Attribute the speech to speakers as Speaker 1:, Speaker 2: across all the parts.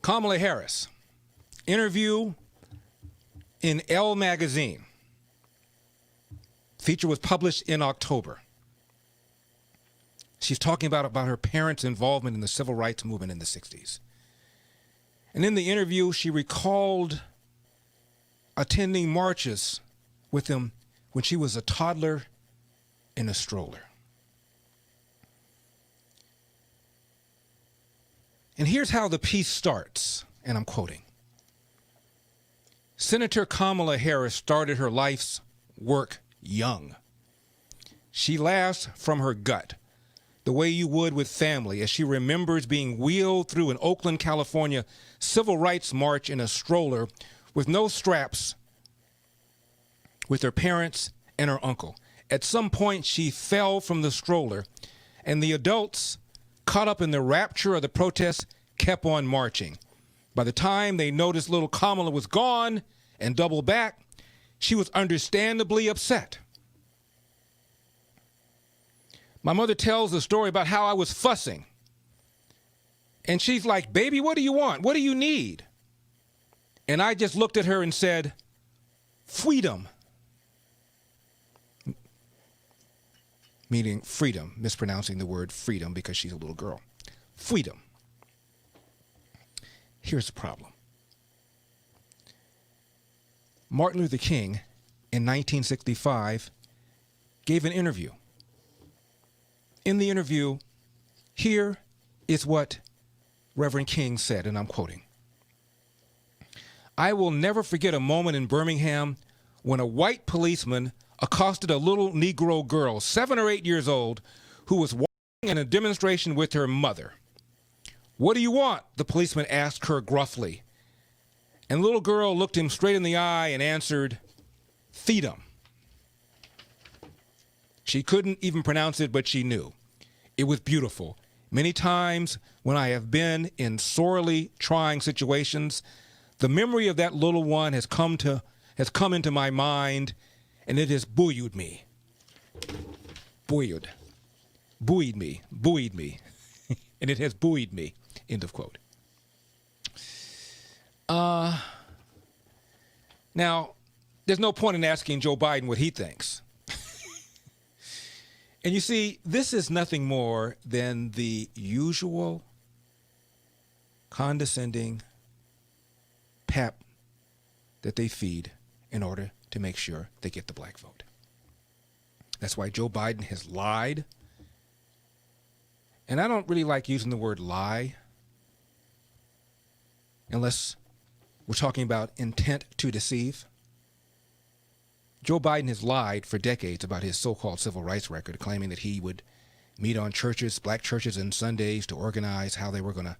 Speaker 1: Kamala Harris, interview in Elle magazine. Feature was published in October. She's talking about her parents' involvement in the civil rights movement in the 60s. And in the interview, she recalled attending marches with them when she was a toddler in a stroller. And here's how the piece starts, and I'm quoting. Senator Kamala Harris started her life's work young. She laughs from her gut, the way you would with family, as she remembers being wheeled through an Oakland, California civil rights march in a stroller with no straps with her parents and her uncle. At some point, she fell from the stroller, and the adults, caught up in the rapture of the protests, kept on marching. By the time they noticed little Kamala was gone and doubled back, she was understandably upset. My mother tells the story about how I was fussing. And she's like, "Baby, what do you want? What do you need?" And I just looked at her and said, "Freedom." Meaning freedom, mispronouncing the word freedom because she's a little girl. Freedom. Here's the problem. Martin Luther King, in 1965, gave an interview. In the interview, here is what Reverend King said, and I'm quoting. "I will never forget a moment in Birmingham when a white policeman accosted a little Negro girl, 7 or 8 years old, who was walking in a demonstration with her mother. 'What do you want?' the policeman asked her gruffly. And the little girl looked him straight in the eye and answered, 'Freedom.' She couldn't even pronounce it, but she knew. It was beautiful. Many times when I have been in sorely trying situations, the memory of that little one has come into my mind, and it has buoyed me. Buoyed me. And it has buoyed me." End of quote. Now, there's no point in asking Joe Biden what he thinks. And you see, this is nothing more than the usual condescending pap that they feed in order to make sure they get the black vote. That's why Joe Biden has lied. And I don't really like using the word lie unless we're talking about intent to deceive. Joe Biden has lied for decades about his so-called civil rights record, claiming that he would meet on churches, black churches, on Sundays to organize how they were going to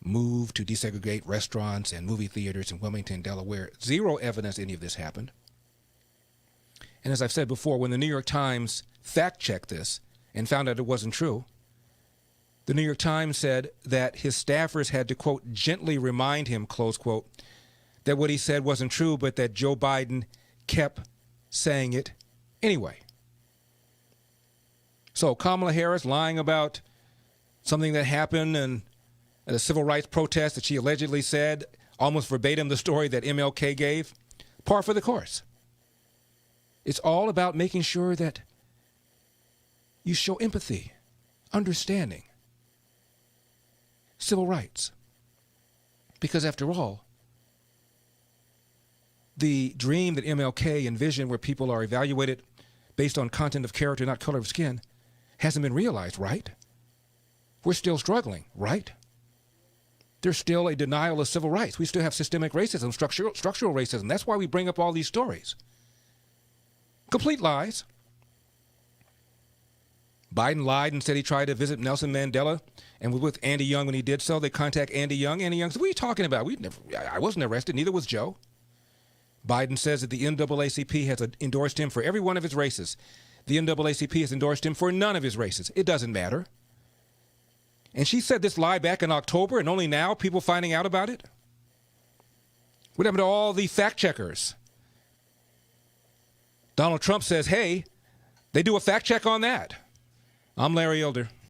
Speaker 1: move to desegregate restaurants and movie theaters in Wilmington, Delaware. Zero evidence any of this happened. And as I've said before, when the New York Times fact-checked this and found out it wasn't true, the New York Times said that his staffers had to, quote, gently remind him, close quote, that what he said wasn't true, but that Joe Biden kept saying it anyway. So Kamala Harris lying about something that happened at a civil rights protest that she allegedly said, almost verbatim the story that MLK gave, par for the course. It's all about making sure that you show empathy, understanding, civil rights. Because after all, the dream that MLK envisioned, where people are evaluated based on content of character, not color of skin, hasn't been realized, right? We're still struggling, right? There's still a denial of civil rights. We still have systemic racism, structural racism. That's why we bring up all these stories. Complete lies. Biden lied and said he tried to visit Nelson Mandela and was with Andy Young when he did so. They contact Andy Young. Andy Young said, "What are you talking about? I wasn't arrested. Neither was Joe." Biden says that the NAACP has endorsed him for every one of his races. The NAACP has endorsed him for none of his races. It doesn't matter. And she said this lie back in October, and only now people finding out about it? What happened to all the fact checkers? Donald Trump says, hey, they do a fact check on that. I'm Larry Elder.